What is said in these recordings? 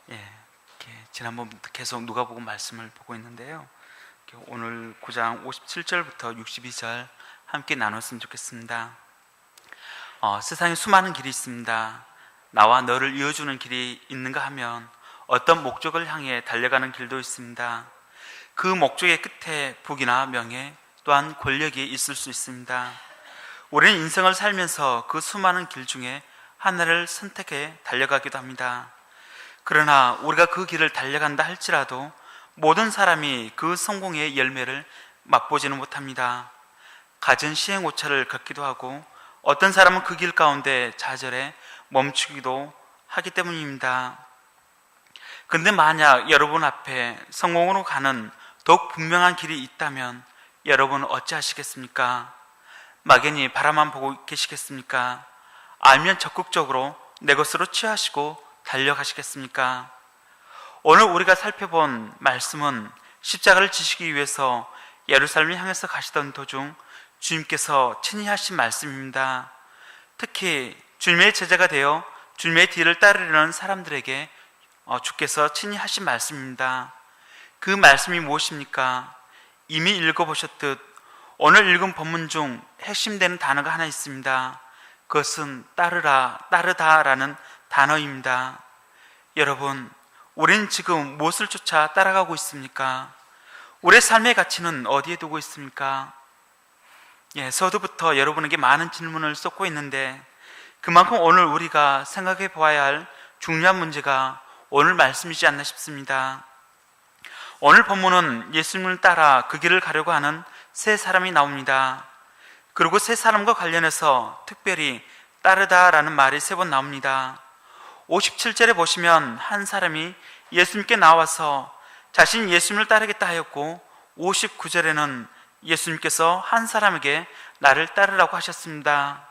이렇게 지난번부터 계속 누가복음 말씀을 보고 있는데요. 오늘 9장 57절부터 62절 함께 나눴으면 좋겠습니다. 세상에 수많은 길이 있습니다. 나와 너를 이어주는 길이 있는가 하면 어떤 목적을 향해 달려가는 길도 있습니다. 그 목적의 끝에 부귀나 명예 또한 권력이 있을 수 있습니다. 우리는 인생을 살면서 그 수많은 길 중에 하나를 선택해 달려가기도 합니다. 그러나 우리가 그 길을 달려간다 할지라도 모든 사람이 그 성공의 열매를 맛보지는 못합니다. 갖은 시행오차를 겪기도 하고 어떤 사람은 그 길 가운데 좌절해 멈추기도 하기 때문입니다. 그런데 만약 여러분 앞에 성공으로 가는 더욱 분명한 길이 있다면 여러분은 어찌하시겠습니까? 막연히 바라만 보고 계시겠습니까? 알면 적극적으로 내 것으로 취하시고 달려가시겠습니까? 오늘 우리가 살펴본 말씀은 십자가를 지시기 위해서 예루살렘을 향해서 가시던 도중 주님께서 친히 하신 말씀입니다. 특히 주님의 제자가 되어 주님의 뒤를 따르려는 사람들에게 주께서 친히 하신 말씀입니다. 그 말씀이 무엇입니까? 이미 읽어보셨듯 오늘 읽은 본문 중 핵심되는 단어가 하나 있습니다. 그것은 따르라, 따르다라는 단어입니다. 여러분, 우리는 지금 무엇을 쫓아 따라가고 있습니까? 우리의 삶의 가치는 어디에 두고 있습니까? 서두부터 여러분에게 많은 질문을 쏟고 있는데 그만큼 오늘 우리가 생각해 보아야 할 중요한 문제가 오늘 말씀이지 않나 싶습니다. 오늘 본문은 예수님을 따라 그 길을 가려고 하는 세 사람이 나옵니다. 그리고 세 사람과 관련해서 특별히 따르다라는 말이 세 번 나옵니다. 57절에 보시면 한 사람이 예수님께 나와서 자신이 예수님을 따르겠다 하였고 59절에는 예수님께서 한 사람에게 나를 따르라고 하셨습니다.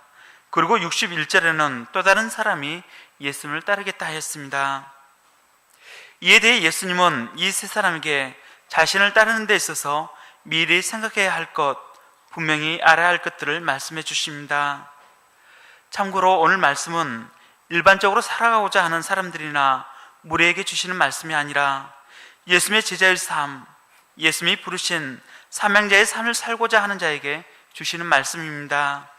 그리고 61절에는 또 다른 사람이 예수님을 따르겠다 하였습니다. 이에 대해 예수님은 이 세 사람에게 자신을 따르는 데 있어서 미리 생각해야 할 것, 분명히 알아야 할 것들을 말씀해 주십니다. 참고로 오늘 말씀은 일반적으로 살아가고자 하는 사람들이나 무리에게 주시는 말씀이 아니라 예수님의 제자의 삶, 예수님이 부르신 사명자의 삶을 살고자 하는 자에게 주시는 말씀입니다.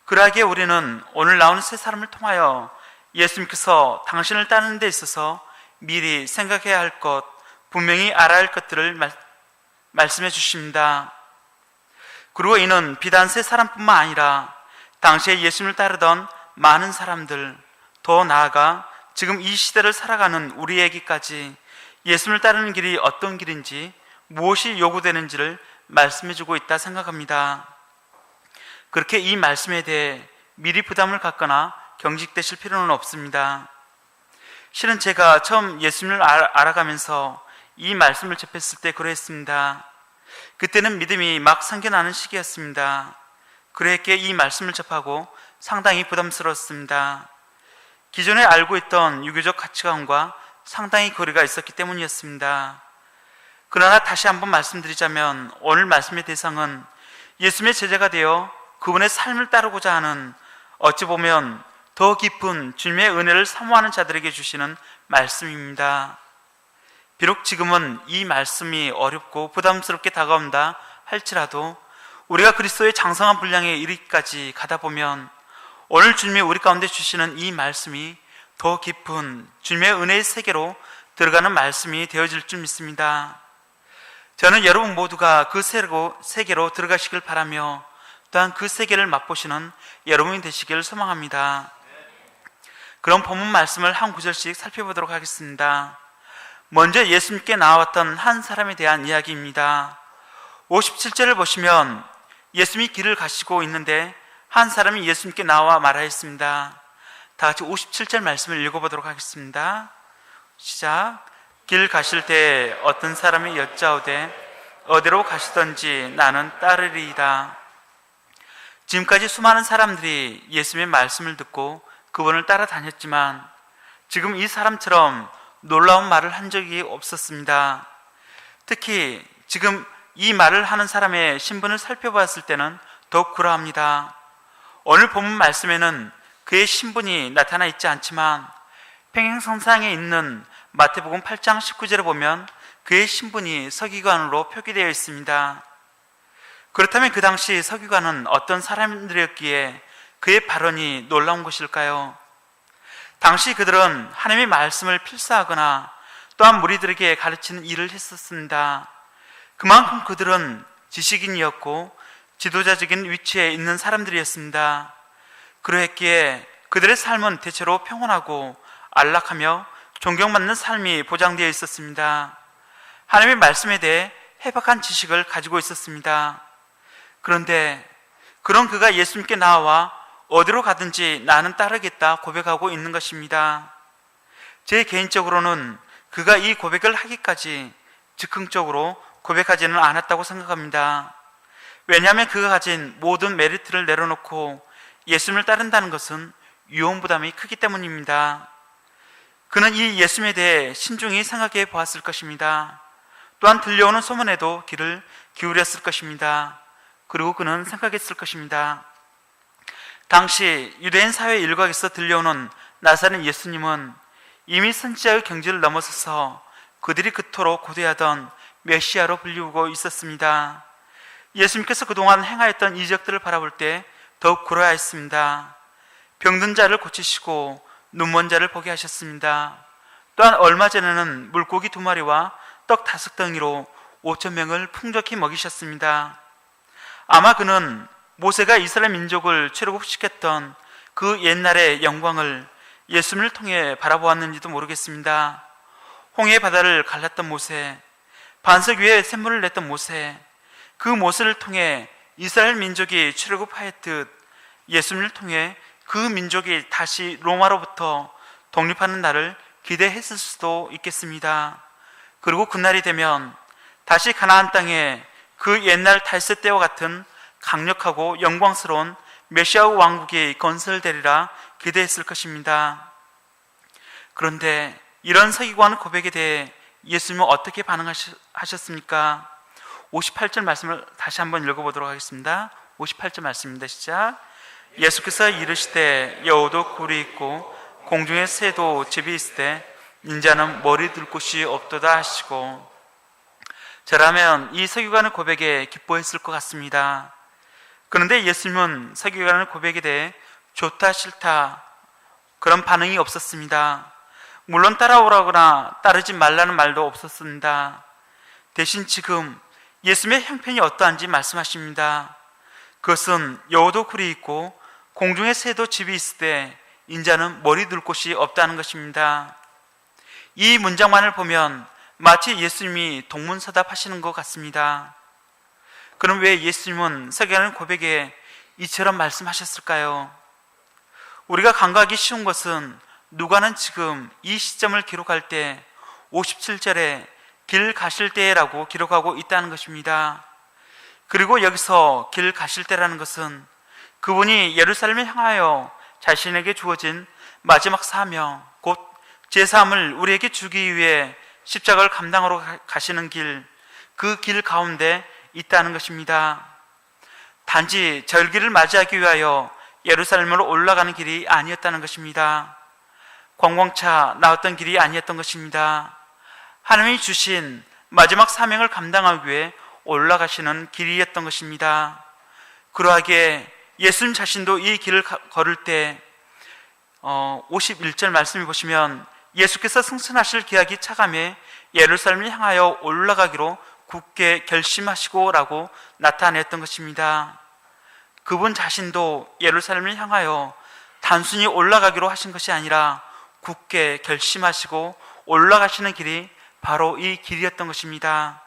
그러하기에 우리는 오늘 나오는 세 사람을 통하여 예수님께서 당신을 따르는 데 있어서 미리 생각해야 할 것, 분명히 알아야 할 것들을 말씀해 주십니다. 그리고 이는 비단 세 사람뿐만 아니라 당시에 예수님을 따르던 많은 사람들, 더 나아가 지금 이 시대를 살아가는 우리에게까지 예수님을 따르는 길이 어떤 길인지, 무엇이 요구되는지를 말씀해 주고 있다 생각합니다. 그렇게 이 말씀에 대해 미리 부담을 갖거나 경직되실 필요는 없습니다. 실은 제가 처음 예수님을 알아가면서 이 말씀을 접했을 때 그랬습니다. 그때는 믿음이 막 생겨나는 시기였습니다. 그랬기에 이 말씀을 접하고 상당히 부담스러웠습니다. 기존에 알고 있던 유교적 가치관과 상당히 거리가 있었기 때문이었습니다. 그러나 다시 한번 말씀드리자면 오늘 말씀의 대상은 예수님의 제자가 되어 그분의 삶을 따르고자 하는, 어찌 보면 더 깊은 주님의 은혜를 사모하는 자들에게 주시는 말씀입니다. 비록 지금은 이 말씀이 어렵고 부담스럽게 다가온다 할지라도 우리가 그리스도의 장성한 분량에 이르기까지 가다 보면 오늘 주님이 우리 가운데 주시는 이 말씀이 더 깊은 주님의 은혜의 세계로 들어가는 말씀이 되어질 줄 믿습니다. 저는 여러분 모두가 그 세계로 들어가시길 바라며 또한 그 세계를 맛보시는 여러분이 되시길 소망합니다. 그럼 본문 말씀을 한 구절씩 살펴보도록 하겠습니다. 먼저 예수님께 나왔던 한 사람에 대한 이야기입니다. 57절을 보시면 예수님이 길을 가시고 있는데 한 사람이 예수님께 나와 말하였습니다. 다 같이 57절 말씀을 읽어보도록 하겠습니다. 시작. 길 가실 때 어떤 사람이 여짜오되 어디로 가시던지 나는 따르리이다. 지금까지 수많은 사람들이 예수님의 말씀을 듣고 그분을 따라다녔지만 지금 이 사람처럼 놀라운 말을 한 적이 없었습니다. 특히 지금 이 말을 하는 사람의 신분을 살펴보았을 때는 더욱 그러합니다. 오늘 본문 말씀에는 그의 신분이 나타나 있지 않지만 평행선상에 있는 마태복음 8장 19절에 보면 그의 신분이 서기관으로 표기되어 있습니다. 그렇다면 그 당시 서기관은 어떤 사람들이었기에 그의 발언이 놀라운 것일까요? 당시 그들은 하나님의 말씀을 필사하거나 또한 무리들에게 가르치는 일을 했었습니다. 그만큼 그들은 지식인이었고 지도자적인 위치에 있는 사람들이었습니다. 그러했기에 그들의 삶은 대체로 평온하고 안락하며 존경받는 삶이 보장되어 있었습니다. 하나님의 말씀에 대해 해박한 지식을 가지고 있었습니다. 그런데 그런 그가 예수님께 나와 어디로 가든지 나는 따르겠다 고백하고 있는 것입니다. 제 개인적으로는 그가 이 고백을 하기까지 즉흥적으로 고백하지는 않았다고 생각합니다. 왜냐하면 그가 가진 모든 메리트를 내려놓고 예수님을 따른다는 것은 위험부담이 크기 때문입니다. 그는 이 예수님에 대해 신중히 생각해 보았을 것입니다. 또한 들려오는 소문에도 귀를 기울였을 것입니다. 그리고 그는 생각했을 것입니다. 당시 유대인 사회 일각에서 들려오는 나사렛 예수님은 이미 선지자의 경지를 넘어서서 그들이 그토록 고대하던 메시아로 불리우고 있었습니다. 예수님께서 그동안 행하였던 이적들을 바라볼 때 더욱 고려하였습니다. 병든 자를 고치시고 눈먼 자를 보게 하셨습니다. 또한 얼마 전에는 물고기 2마리와 떡 5덩이로 5,000명을 풍족히 먹이셨습니다. 아마 그는 모세가 이스라엘 민족을 출애굽시켰던 그 옛날의 영광을 예수님을 통해 바라보았는지도 모르겠습니다. 홍해 바다를 갈랐던 모세, 반석 위에 샘물을 냈던 모세, 그 모세를 통해 이스라엘 민족이 출애굽하였듯 예수님을 통해 그 민족이 다시 로마로부터 독립하는 날을 기대했을 수도 있겠습니다. 그리고 그날이 되면 다시 가나안 땅에 그 옛날 달세 때와 같은 강력하고 영광스러운 메시아 왕국이 건설되리라 기대했을 것입니다. 그런데 이런 서기관 고백에 대해 예수님은 어떻게 반응하셨습니까? 58절 말씀을 다시 한번 읽어보도록 하겠습니다. 58절 말씀입니다. 시작. 예수께서 이르시되 여우도 굴이 있고 공중의 새도 집이 있으되 인자는 머리 둘 곳이 없도다 하시고, 저라면 이 서기관의 고백에 기뻐했을 것 같습니다. 그런데 예수님은 서기관의 고백에 대해 좋다 싫다 그런 반응이 없었습니다. 물론 따라오라거나 따르지 말라는 말도 없었습니다. 대신 지금 예수님의 형편이 어떠한지 말씀하십니다. 그것은 여우도 굴이 있고 공중의 새도 집이 있으되 인자는 머리 둘 곳이 없다는 것입니다. 이 문장만을 보면 마치 예수님이 동문서답하시는 것 같습니다. 그럼 왜 예수님은 서기관의 고백에 이처럼 말씀하셨을까요? 우리가 간과하기 쉬운 것은 누가는 지금 이 시점을 기록할 때 57절에 길 가실 때라고 기록하고 있다는 것입니다. 그리고 여기서 길 가실 때라는 것은 그분이 예루살렘을 향하여 자신에게 주어진 마지막 사명, 곧 제사함을 우리에게 주기 위해 십자가를 감당하러 가시는 길, 그 길 가운데 있다는 것입니다. 단지 절기를 맞이하기 위하여 예루살렘으로 올라가는 길이 아니었다는 것입니다. 관광차 나왔던 길이 아니었던 것입니다. 하나님이 주신 마지막 사명을 감당하기 위해 올라가시는 길이었던 것입니다. 그러하기에 예수님 자신도 이 길을 걸을 때 51절 말씀을 보시면 예수께서 승천하실 기약이 차감해 예루살렘을 향하여 올라가기로 굳게 결심하시고 라고 나타냈던 것입니다. 그분 자신도 예루살렘을 향하여 단순히 올라가기로 하신 것이 아니라 굳게 결심하시고 올라가시는 길이 바로 이 길이었던 것입니다.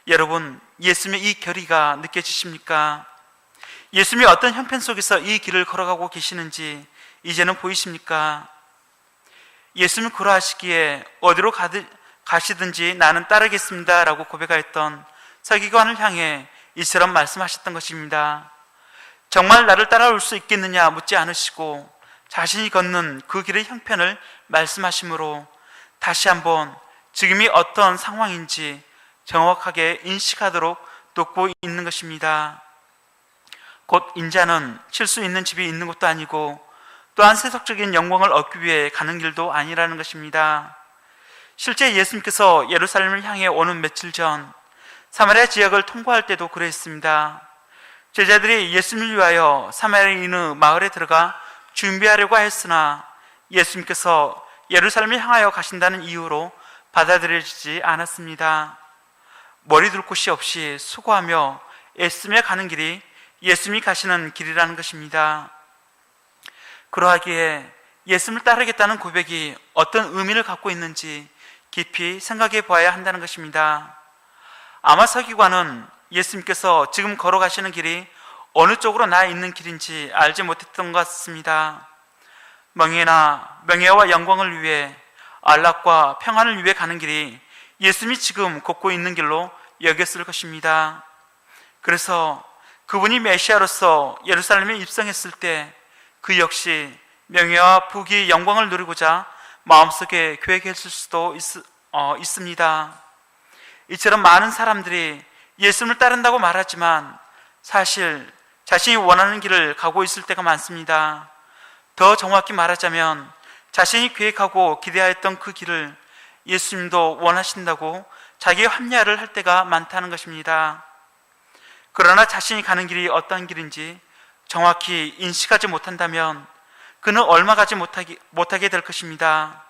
여러분, 예수님의 이 결의가 느껴지십니까? 예수님이 어떤 형편 속에서 이 길을 걸어가고 계시는지 이제는 보이십니까? 예수님이 그러하시기에 어디로 가시든지 나는 따르겠습니다 라고 고백하였던 서기관을 향해 이처럼 말씀하셨던 것입니다. 정말 나를 따라올 수 있겠느냐 묻지 않으시고 자신이 걷는 그 길의 형편을 말씀하심으로 다시 한번 지금이 어떤 상황인지 정확하게 인식하도록 돕고 있는 것입니다. 곧 인자는 칠 수 있는 집이 있는 것도 아니고 또한 세속적인 영광을 얻기 위해 가는 길도 아니라는 것입니다. 실제 예수님께서 예루살렘을 향해 오는 며칠 전 사마리아 지역을 통과할 때도 그랬습니다. 제자들이 예수님을 위하여 사마리아 마을에 들어가 준비하려고 했으나 예수님께서 예루살렘을 향하여 가신다는 이유로 받아들여지지 않았습니다. 머리 둘 곳이 없이 수고하며 애쓰며 가는 길이 예수님이 가시는 길이라는 것입니다. 그러하기에 예수님을 따르겠다는 고백이 어떤 의미를 갖고 있는지 깊이 생각해 보아야 한다는 것입니다. 아마 서기관은 예수님께서 지금 걸어가시는 길이 어느 쪽으로 나 있는 길인지 알지 못했던 것 같습니다. 명예와 영광을 위해, 안락과 평안을 위해 가는 길이 예수님이 지금 걷고 있는 길로 여겼을 것입니다. 그래서 그분이 메시아로서 예루살렘에 입성했을 때 그 역시 명예와 부귀, 영광을 누리고자 마음속에 계획했을 수도 있습니다. 이처럼 많은 사람들이 예수님을 따른다고 말하지만 사실 자신이 원하는 길을 가고 있을 때가 많습니다. 더 정확히 말하자면 자신이 계획하고 기대하였던 그 길을 예수님도 원하신다고 자기 합리화를 할 때가 많다는 것입니다. 그러나 자신이 가는 길이 어떤 길인지 정확히 인식하지 못한다면 그는 얼마 가지 못하게 될 것입니다.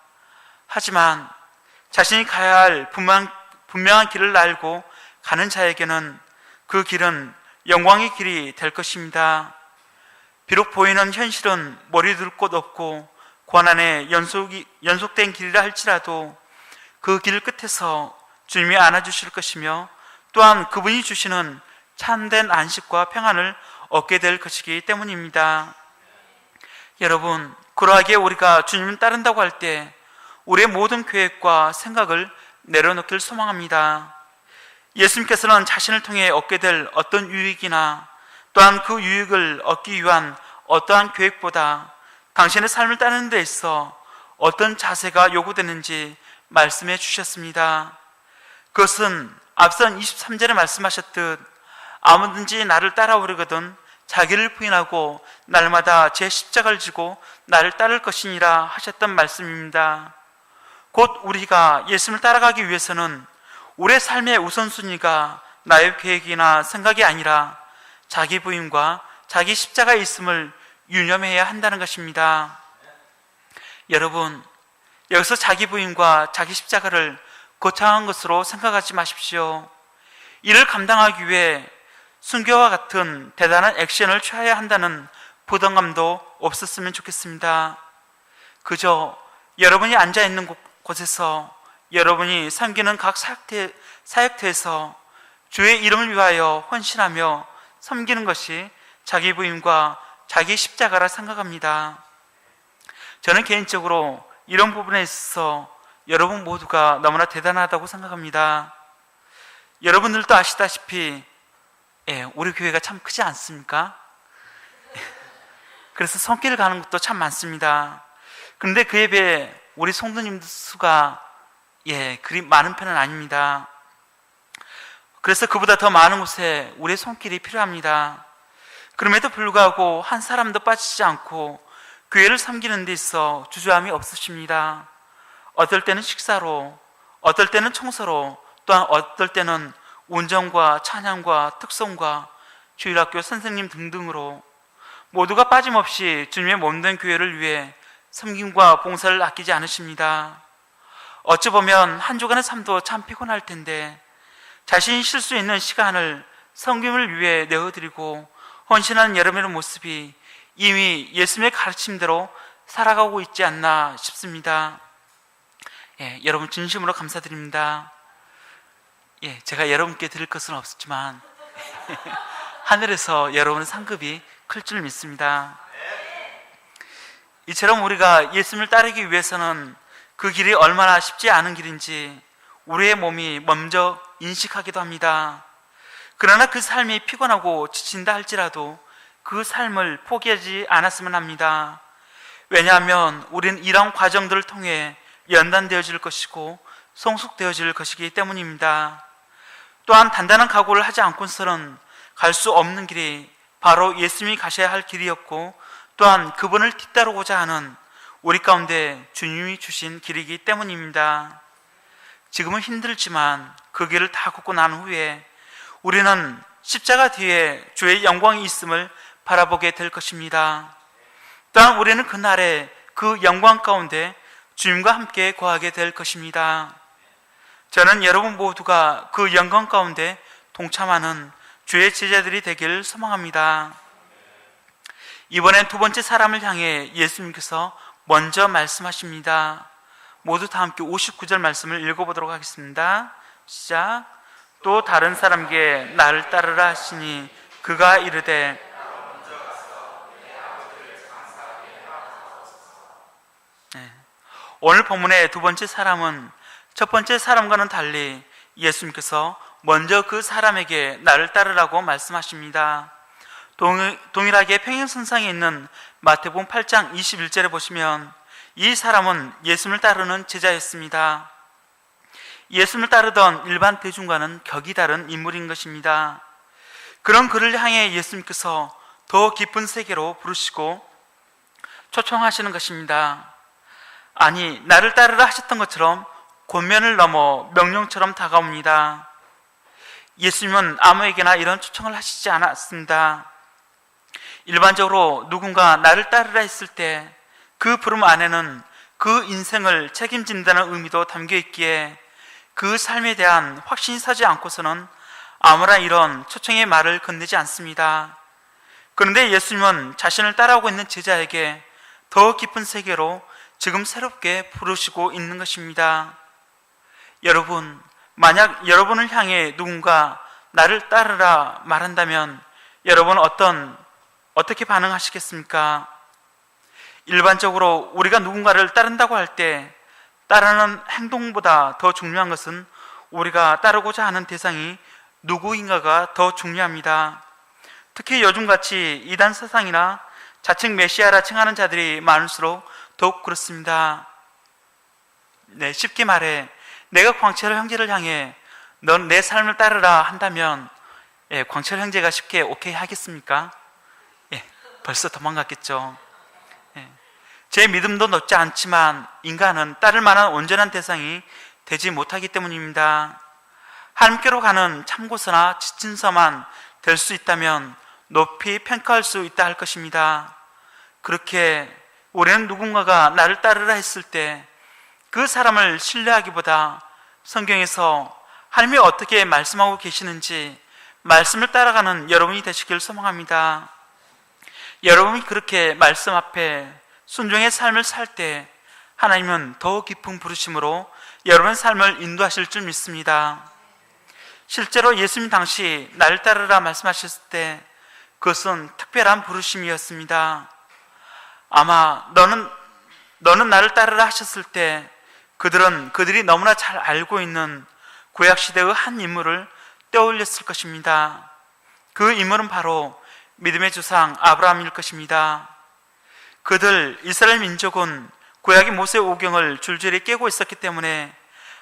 하지만 자신이 가야 할 분명한 길을 알고 가는 자에게는 그 길은 영광의 길이 될 것입니다. 비록 보이는 현실은 머리 둘 곳 없고 고난의 연속된 길이라 할지라도 그 길 끝에서 주님이 안아주실 것이며 또한 그분이 주시는 참된 안식과 평안을 얻게 될 것이기 때문입니다. 여러분, 그러하기에 우리가 주님을 따른다고 할 때 우리의 모든 계획과 생각을 내려놓길 소망합니다. 예수님께서는 자신을 통해 얻게 될 어떤 유익이나 또한 그 유익을 얻기 위한 어떠한 계획보다 당신의 삶을 따르는 데 있어 어떤 자세가 요구되는지 말씀해 주셨습니다. 그것은 앞선 23절에 말씀하셨듯 아무든지 나를 따라오려거든 자기를 부인하고 날마다 제 십자가를 지고 나를 따를 것이니라 하셨던 말씀입니다. 곧 우리가 예수님을 따라가기 위해서는 우리의 삶의 우선순위가 나의 계획이나 생각이 아니라 자기 부인과 자기 십자가에 있음을 유념해야 한다는 것입니다. 여러분, 여기서 자기 부인과 자기 십자가를 거창한 것으로 생각하지 마십시오. 이를 감당하기 위해 순교와 같은 대단한 액션을 취해야 한다는 부담감도 없었으면 좋겠습니다. 그저 여러분이 앉아있는 곳에서 여러분이 섬기는 각 사역터에서 주의 이름을 위하여 헌신하며 섬기는 것이 자기 부인과 자기 십자가라 생각합니다. 저는 개인적으로 이런 부분에 있어서 여러분 모두가 너무나 대단하다고 생각합니다. 여러분들도 아시다시피 우리 교회가 참 크지 않습니까? 그래서 손길 가는 것도 참 많습니다. 그런데 그에 비해 우리 성도님들 수가 그리 많은 편은 아닙니다. 그래서 그보다 더 많은 곳에 우리의 손길이 필요합니다. 그럼에도 불구하고 한 사람도 빠지지 않고 교회를 섬기는 데 있어 주저함이 없으십니다. 어떨 때는 식사로, 어떨 때는 청소로, 또한 어떨 때는 운전과 찬양과 특송과 주일학교 선생님 등등으로 모두가 빠짐없이 주님의 몸된 교회를 위해 섬김과 봉사를 아끼지 않으십니다. 어찌 보면 한 주간의 삶도 참 피곤할 텐데 자신이 쉴 수 있는 시간을 섬김을 위해 내어드리고 헌신하는 여러분의 모습이 이미 예수님의 가르침대로 살아가고 있지 않나 싶습니다. 여러분 진심으로 감사드립니다. 제가 여러분께 드릴 것은 없었지만 하늘에서 여러분의 상급이 클 줄 믿습니다. 이처럼 우리가 예수님을 따르기 위해서는 그 길이 얼마나 쉽지 않은 길인지 우리의 몸이 먼저 인식하기도 합니다. 그러나 그 삶이 피곤하고 지친다 할지라도 그 삶을 포기하지 않았으면 합니다. 왜냐하면 우리는 이런 과정들을 통해 연단되어질 것이고 성숙되어질 것이기 때문입니다. 또한 단단한 각오를 하지 않고서는 갈 수 없는 길이 바로 예수님이 가셔야 할 길이었고 또한 그분을 뒤따르고자 하는 우리 가운데 주님이 주신 길이기 때문입니다. 지금은 힘들지만 그 길을 다 걷고 난 후에 우리는 십자가 뒤에 주의 영광이 있음을 바라보게 될 것입니다. 또한 우리는 그날에 그 영광 가운데 주님과 함께 거하게 될 것입니다. 저는 여러분 모두가 그 영광 가운데 동참하는 주의 제자들이 되기를 소망합니다. 이번엔 두 번째 사람을 향해 예수님께서 먼저 말씀하십니다. 모두 다 함께 59절 말씀을 읽어보도록 하겠습니다. 시작. 또 다른 사람에게 나를 따르라 하시니 그가 이르되 오늘 본문의 두 번째 사람은 첫 번째 사람과는 달리 예수님께서 먼저 그 사람에게 나를 따르라고 말씀하십니다. 동일하게 평행선상에 있는 마태복음 8장 21절에 보시면 이 사람은 예수님을 따르는 제자였습니다. 예수님을 따르던 일반 대중과는 격이 다른 인물인 것입니다. 그런 그를 향해 예수님께서 더 깊은 세계로 부르시고 초청하시는 것입니다. 아니, 나를 따르라 하셨던 것처럼 권면을 넘어 명령처럼 다가옵니다. 예수님은 아무에게나 이런 초청을 하시지 않았습니다. 일반적으로 누군가 나를 따르라 했을 때 그 부름 안에는 그 인생을 책임진다는 의미도 담겨 있기에 그 삶에 대한 확신이 서지 않고서는 아무나 이런 초청의 말을 건네지 않습니다. 그런데 예수님은 자신을 따라오고 있는 제자에게 더 깊은 세계로 지금 새롭게 부르시고 있는 것입니다. 여러분, 만약 여러분을 향해 누군가 나를 따르라 말한다면 여러분은 어떻게 반응하시겠습니까? 일반적으로 우리가 누군가를 따른다고 할 때 따르는 행동보다 더 중요한 것은 우리가 따르고자 하는 대상이 누구인가가 더 중요합니다. 특히 요즘같이 이단 사상이나 자칭 메시아라 칭하는 자들이 많을수록 더욱 그렇습니다. 쉽게 말해 내가 광철 형제를 향해 넌 내 삶을 따르라 한다면 광철 형제가 쉽게 오케이 하겠습니까? 벌써 도망갔겠죠. 제 믿음도 높지 않지만 인간은 따를 만한 온전한 대상이 되지 못하기 때문입니다. 하나님께로 가는 참고서나 지침서만 될 수 있다면 높이 평가할 수 있다 할 것입니다. 그렇게 우리는 누군가가 나를 따르라 했을 때 그 사람을 신뢰하기보다 성경에서 하나님이 어떻게 말씀하고 계시는지 말씀을 따라가는 여러분이 되시길 소망합니다. 여러분이 그렇게 말씀 앞에 순종의 삶을 살 때 하나님은 더 깊은 부르심으로 여러분의 삶을 인도하실 줄 믿습니다. 실제로 예수님 당시 나를 따르라 말씀하셨을 때 그것은 특별한 부르심이었습니다. 아마 너는 나를 따르라 하셨을 때 그들이 너무나 잘 알고 있는 구약시대의 한 인물을 떠올렸을 것입니다. 그 인물은 바로 믿음의 조상 아브라함일 것입니다. 이스라엘 민족은 구약의 모세 오경을 줄줄이 깨고 있었기 때문에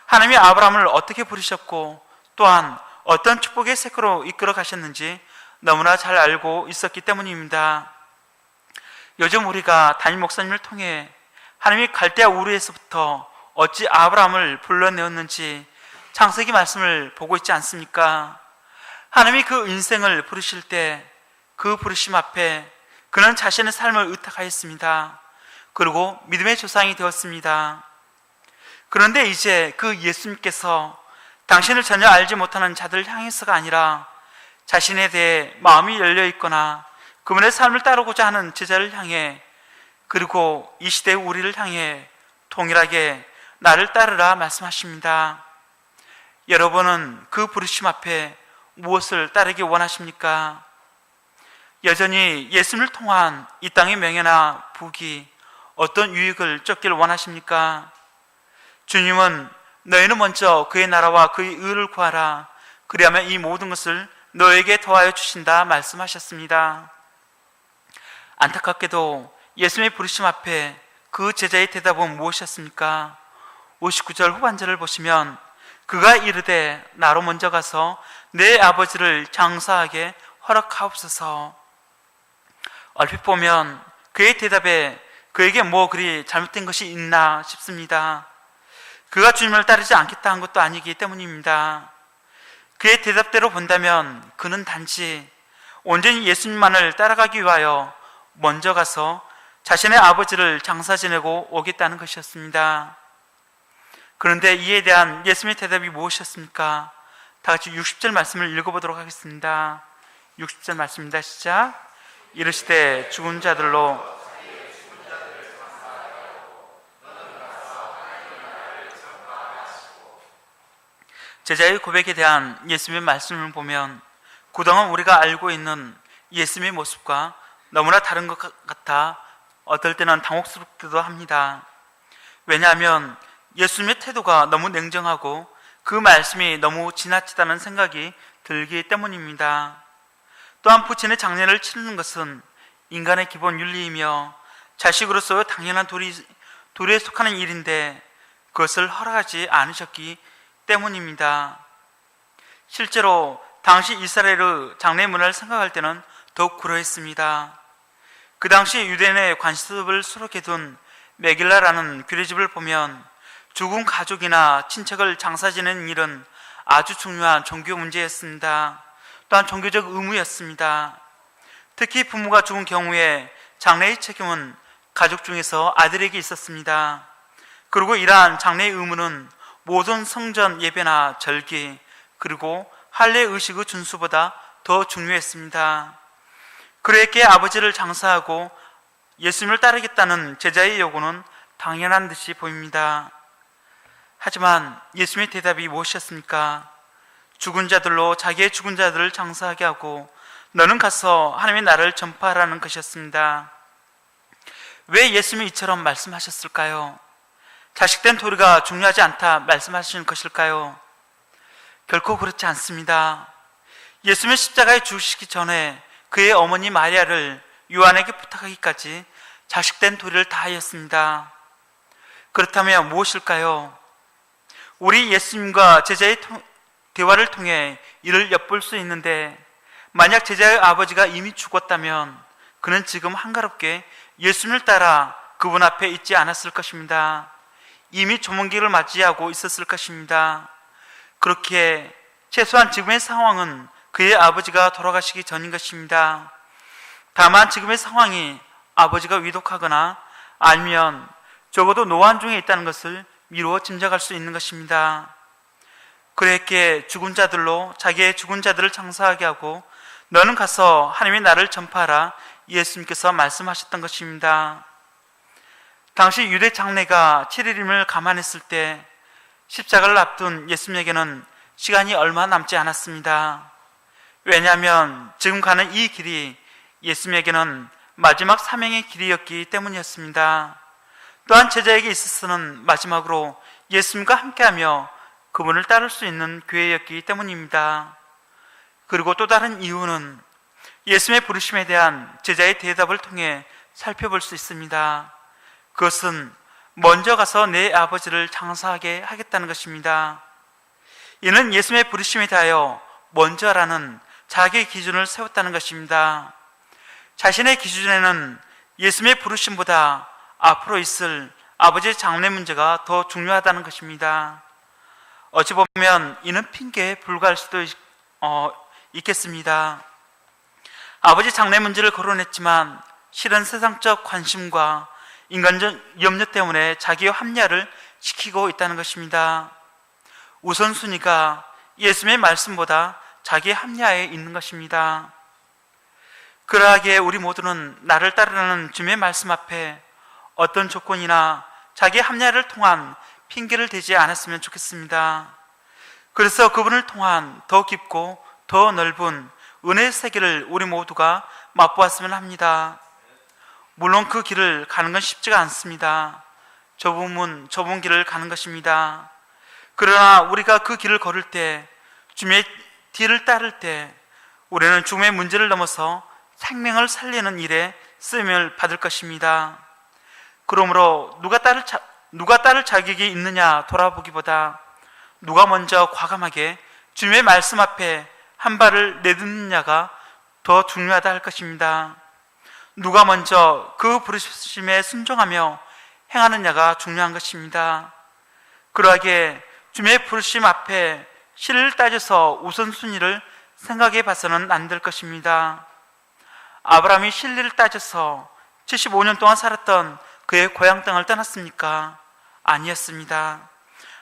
하나님이 아브라함을 어떻게 부르셨고 또한 어떤 축복의 세계로 이끌어 가셨는지 너무나 잘 알고 있었기 때문입니다. 요즘 우리가 담임 목사님을 통해 하나님이 갈대아 우르에서부터 어찌 아브라함을 불러내었는지 창세기 말씀을 보고 있지 않습니까? 하나님이 그 인생을 부르실 때 그 부르심 앞에 그는 자신의 삶을 의탁하였습니다. 그리고 믿음의 조상이 되었습니다. 그런데 이제 그 예수님께서 당신을 전혀 알지 못하는 자들을 향해서가 아니라 자신에 대해 마음이 열려 있거나 그분의 삶을 따르고자 하는 제자를 향해 그리고 이 시대의 우리를 향해 동일하게 나를 따르라 말씀하십니다. 여러분은 그 부르심 앞에 무엇을 따르기 원하십니까? 여전히 예수님을 통한 이 땅의 명예나 부귀, 어떤 유익을 쫓길 원하십니까? 주님은 너희는 먼저 그의 나라와 그의 의를 구하라. 그리하면 이 모든 것을 너에게 더하여 주신다 말씀하셨습니다. 안타깝게도 예수님의 부르심 앞에 그 제자의 대답은 무엇이었습니까? 59절 후반절을 보시면 그가 이르되 나로 먼저 가서 내 아버지를 장사하게 허락하옵소서. 얼핏 보면 그의 대답에 그에게 뭐 그리 잘못된 것이 있나 싶습니다. 그가 주님을 따르지 않겠다 한 것도 아니기 때문입니다. 그의 대답대로 본다면 그는 단지 온전히 예수님만을 따라가기 위하여 먼저 가서 자신의 아버지를 장사 지내고 오겠다는 것이었습니다. 그런데 이에 대한 예수님의 대답이 무엇이었습니까? 다 같이 60절 말씀을 읽어보도록 하겠습니다. 60절 말씀입니다. 시작. 이르시되 죽은 자들로 제자의 고백에 대한 예수님의 말씀을 보면 그동안 우리가 알고 있는 예수님의 모습과 너무나 다른 것 같아 어떨 때는 당혹스럽기도 합니다. 왜냐하면 예수님의 태도가 너무 냉정하고 그 말씀이 너무 지나치다는 생각이 들기 때문입니다. 또한 부친의 장례를 치르는 것은 인간의 기본 윤리이며 자식으로서 당연한 도리에 속하는 일인데 그것을 허락하지 않으셨기 때문입니다. 실제로 당시 이스라엘의 장례 문화를 생각할 때는 더욱 그러했습니다. 그 당시 유대인의 관습을 수록해 둔 메길라라는 규례집을 보면 죽은 가족이나 친척을 장사 지내는 일은 아주 중요한 종교 문제였습니다. 또한 종교적 의무였습니다. 특히 부모가 죽은 경우에 장례의 책임은 가족 중에서 아들에게 있었습니다. 그리고 이러한 장례의 의무는 모든 성전 예배나 절기 그리고 할례 의식의 준수보다 더 중요했습니다. 그러했기에 아버지를 장사하고 예수님을 따르겠다는 제자의 요구는 당연한 듯이 보입니다. 하지만 예수님의 대답이 무엇이었습니까? 죽은 자들로 자기의 죽은 자들을 장사하게 하고 너는 가서 하나님의 나라를 전파하라는 것이었습니다. 왜 예수님이 이처럼 말씀하셨을까요? 자식된 도리가 중요하지 않다 말씀하시는 것일까요? 결코 그렇지 않습니다. 예수님의 십자가에 죽으시기 전에 그의 어머니 마리아를 요한에게 부탁하기까지 자식된 도리를 다하였습니다. 그렇다면 무엇일까요? 우리 예수님과 제자의 대화를 통해 이를 엿볼 수 있는데 만약 제자의 아버지가 이미 죽었다면 그는 지금 한가롭게 예수님을 따라 그분 앞에 있지 않았을 것입니다. 이미 조문기를 맞이하고 있었을 것입니다. 그렇게 최소한 지금의 상황은 그의 아버지가 돌아가시기 전인 것입니다. 다만 지금의 상황이 아버지가 위독하거나 아니면 적어도 노안 중에 있다는 것을 미루어 짐작할 수 있는 것입니다. 그랬기에 죽은 자들로 자기의 죽은 자들을 장사하게 하고 너는 가서 하나님의 나라를 전파하라 예수님께서 말씀하셨던 것입니다. 당시 유대 장례가 7일임을 감안했을 때 십자가를 앞둔 예수님에게는 시간이 얼마 남지 않았습니다. 왜냐하면 지금 가는 이 길이 예수님에게는 마지막 사명의 길이었기 때문이었습니다. 또한 제자에게 있어서는 마지막으로 예수님과 함께하며 그분을 따를 수 있는 기회였기 때문입니다. 그리고 또 다른 이유는 예수님의 부르심에 대한 제자의 대답을 통해 살펴볼 수 있습니다. 그것은 먼저 가서 내 아버지를 장사하게 하겠다는 것입니다. 이는 예수님의 부르심에 대하여 먼저라는 자기의 기준을 세웠다는 것입니다. 자신의 기준에는 예수님의 부르심보다 앞으로 있을 아버지의 장례 문제가 더 중요하다는 것입니다. 어찌 보면 이는 핑계에 불과할 수도 있겠습니다. 아버지 장례 문제를 거론했지만 실은 세상적 관심과 인간적 염려 때문에 자기의 합리화를 시키고 있다는 것입니다. 우선순위가 예수님의 말씀보다 자기의 합리화에 있는 것입니다. 그러하기에 우리 모두는 나를 따르라는 주님의 말씀 앞에 어떤 조건이나 자기의 합리화를 통한 핑계를 대지 않았으면 좋겠습니다. 그래서 그분을 통한 더 깊고 더 넓은 은혜의 세계를 우리 모두가 맛보았으면 합니다. 물론 그 길을 가는 건 쉽지가 않습니다. 좁은 길을 가는 것입니다. 그러나 우리가 그 길을 걸을 때, 주님의 뒤를 따를 때 우리는 죽음의 문제를 넘어서 생명을 살리는 일에 쓰임을 받을 것입니다. 그러므로 누가 따를 자격이 있느냐 돌아보기보다 누가 먼저 과감하게 주님의 말씀 앞에 한 발을 내딛느냐가 더 중요하다 할 것입니다. 누가 먼저 그 부르심에 순종하며 행하느냐가 중요한 것입니다. 그러하게 주님의 부르심 앞에 실을 따져서 우선순위를 생각해 봐서는 안 될 것입니다. 아브라함이 실리를 따져서 75년 동안 살았던 그의 고향 땅을 떠났습니까? 아니었습니다.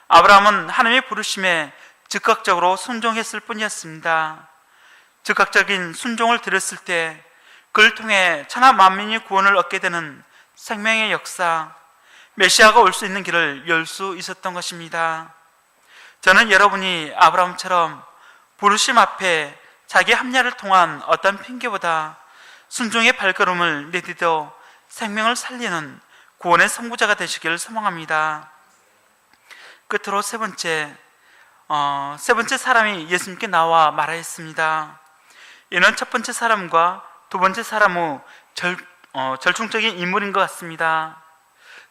아브라함은 하나님의 부르심에 즉각적으로 순종했을 뿐이었습니다. 즉각적인 순종을 드렸을 때 그를 통해 천하 만민이 구원을 얻게 되는 생명의 역사, 메시아가 올 수 있는 길을 열 수 있었던 것입니다. 저는 여러분이 아브라함처럼 부르심 앞에 자기 합리화를 통한 어떤 핑계보다 순종의 발걸음을 내디뎌 생명을 살리는 구원의 선구자가 되시기를 소망합니다. 끝으로 세 번째 사람이 예수님께 나와 말하였습니다. 이는 첫 번째 사람과 두 번째 사람 후 절충적인 인물인 것 같습니다.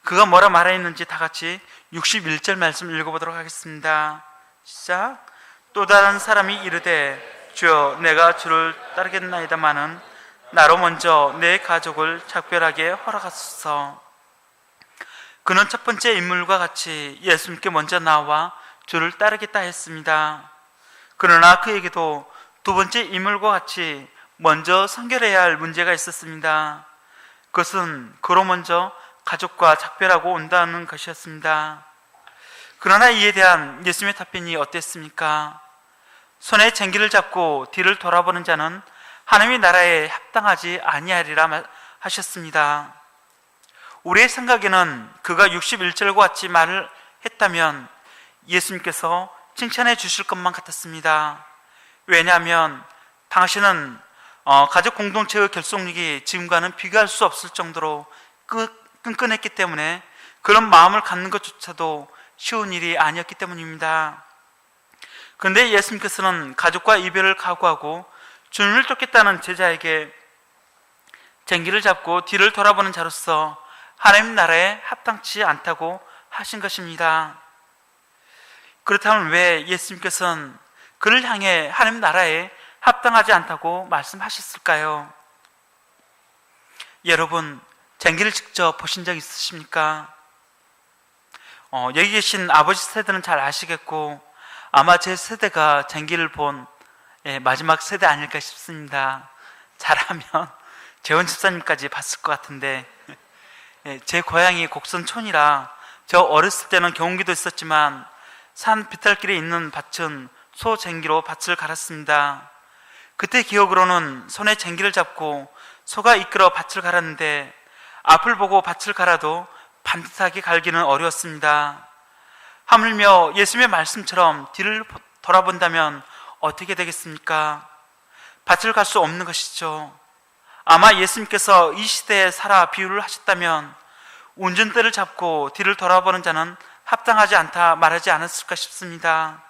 그가 뭐라 말하였는지 다 같이 61절 말씀 읽어보도록 하겠습니다. 시작. 또 다른 사람이 이르되 주여 내가 주를 따르겠나이다마는 나로 먼저 내 가족을 작별하게 허락하소서. 그는 첫 번째 인물과 같이 예수님께 먼저 나와 주를 따르겠다 했습니다. 그러나 그에게도 두 번째 인물과 같이 먼저 선결해야 할 문제가 있었습니다. 그것은 그로 먼저 가족과 작별하고 온다는 것이었습니다. 그러나 이에 대한 예수님의 답변이 어땠습니까? 손에 쟁기를 잡고 뒤를 돌아보는 자는 하나님의 나라에 합당하지 아니하리라 하셨습니다. 우리의 생각에는 그가 61절과 같이 말을 했다면 예수님께서 칭찬해 주실 것만 같았습니다. 왜냐하면 당신은 가족 공동체의 결속력이 지금과는 비교할 수 없을 정도로 끈끈했기 때문에 그런 마음을 갖는 것조차도 쉬운 일이 아니었기 때문입니다. 그런데 예수님께서는 가족과 이별을 각오하고 주님을 쫓겠다는 제자에게 쟁기를 잡고 뒤를 돌아보는 자로서 하나님 나라에 합당치 않다고 하신 것입니다. 그렇다면 왜 예수님께서는 그를 향해 하나님 나라에 합당하지 않다고 말씀하셨을까요? 여러분, 쟁기를 직접 보신 적 있으십니까? 여기 계신 아버지 세대는 잘 아시겠고 아마 제 세대가 쟁기를 본 마지막 세대 아닐까 싶습니다. 잘하면 재원 집사님까지 봤을 것 같은데 제 고향이 곡선촌이라 저 어렸을 때는 경운기도 있었지만 산 비탈길에 있는 밭은 소 쟁기로 밭을 갈았습니다. 그때 기억으로는 손에 쟁기를 잡고 소가 이끌어 밭을 갈았는데 앞을 보고 밭을 갈아도 반듯하게 갈기는 어려웠습니다. 하물며 예수님의 말씀처럼 뒤를 돌아본다면 어떻게 되겠습니까? 밭을 갈 수 없는 것이죠. 아마 예수님께서 이 시대에 살아 비유를 하셨다면 운전대를 잡고 뒤를 돌아보는 자는 합당하지 않다 말하지 않았을까 싶습니다.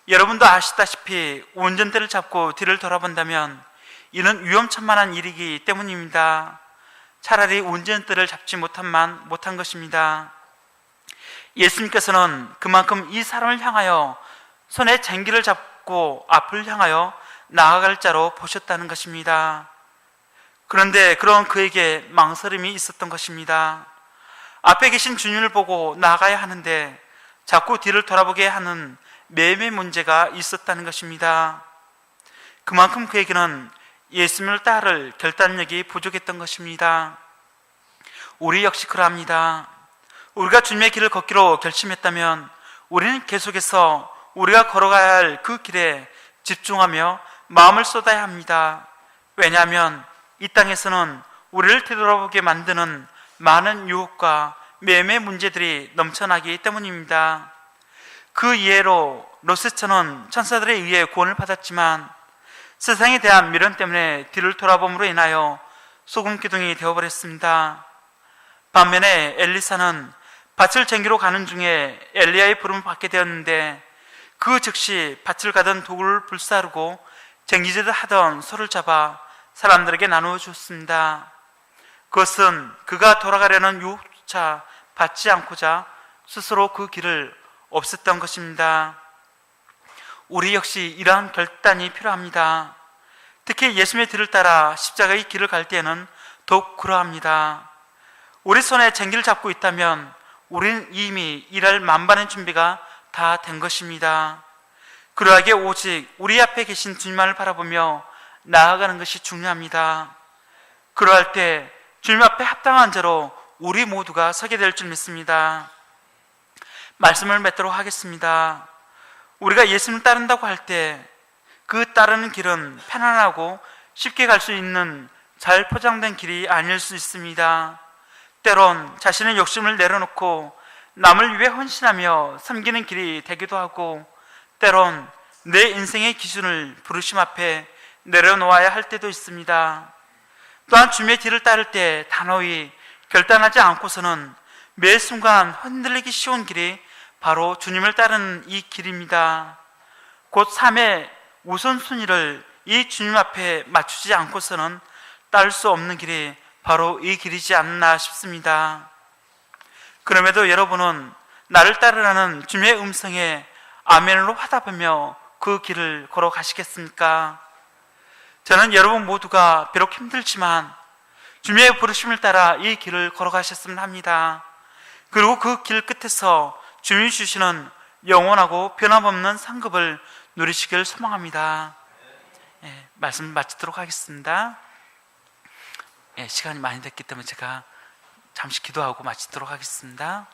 여러분도 아시다시피 운전대를 잡고 뒤를 돌아본다면 이는 위험천만한 일이기 때문입니다. 차라리 운전대를 잡지 못한 것입니다. 예수님께서는 그만큼 이 사람을 향하여 손에 쟁기를 잡고 앞을 향하여 나아갈 자로 보셨다는 것입니다. 그런데 그런 그에게 망설임이 있었던 것입니다. 앞에 계신 주님을 보고 나아가야 하는데 자꾸 뒤를 돌아보게 하는 매매 문제가 있었다는 것입니다. 그만큼 그에게는 예수님을 따를 결단력이 부족했던 것입니다. 우리 역시 그러합니다. 우리가 주님의 길을 걷기로 결심했다면 우리는 계속해서 우리가 걸어가야 할 그 길에 집중하며 마음을 쏟아야 합니다. 왜냐하면 이 땅에서는 우리를 되돌아보게 만드는 많은 유혹과 매매 문제들이 넘쳐나기 때문입니다. 그 이해로 롯세처는 천사들에 의해 구원을 받았지만 세상에 대한 미련 때문에 뒤를 돌아봄으로 인하여 소금 기둥이 되어버렸습니다. 반면에 엘리사는 밭을 쟁기로 가는 중에 엘리야의 부름을 받게 되었는데 그 즉시 밭을 가던 도구를 불사르고 쟁기질을 하던 소를 잡아 사람들에게 나누어 주었습니다. 그것은 그가 돌아가려는 유혹조차 받지 않고자 스스로 그 길을 없앴던 것입니다. 우리 역시 이러한 결단이 필요합니다. 특히 예수님의 뒤를 따라 십자가의 길을 갈 때에는 더욱 그러합니다. 우리 손에 쟁기를 잡고 있다면 우리는 이미 일할 만반의 준비가 다 된 것입니다. 그러하기에 오직 우리 앞에 계신 주님만을 바라보며 나아가는 것이 중요합니다. 그러할 때 주님 앞에 합당한 자로 우리 모두가 서게 될 줄 믿습니다. 말씀을 맺도록 하겠습니다. 우리가 예수님을 따른다고 할 때 그 따르는 길은 편안하고 쉽게 갈 수 있는 잘 포장된 길이 아닐 수 있습니다. 때론 자신의 욕심을 내려놓고 남을 위해 헌신하며 섬기는 길이 되기도 하고, 때론 내 인생의 기준을 부르심 앞에 내려놓아야 할 때도 있습니다. 또한 주님의 길을 따를 때 단호히 결단하지 않고서는 매 순간 흔들리기 쉬운 길이 바로 주님을 따르는 이 길입니다. 곧 삶의 우선순위를 이 주님 앞에 맞추지 않고서는 따를 수 없는 길이 바로 이 길이지 않나 싶습니다. 그럼에도 여러분은 나를 따르라는 주님의 음성에 아멘으로 화답하며 그 길을 걸어가시겠습니까? 저는 여러분 모두가 비록 힘들지만 주님의 부르심을 따라 이 길을 걸어가셨으면 합니다. 그리고 그 길 끝에서 주님이 주시는 영원하고 변함없는 상급을 누리시길 소망합니다. 말씀 마치도록 하겠습니다. 시간이 많이 됐기 때문에 제가 잠시 기도하고 마치도록 하겠습니다.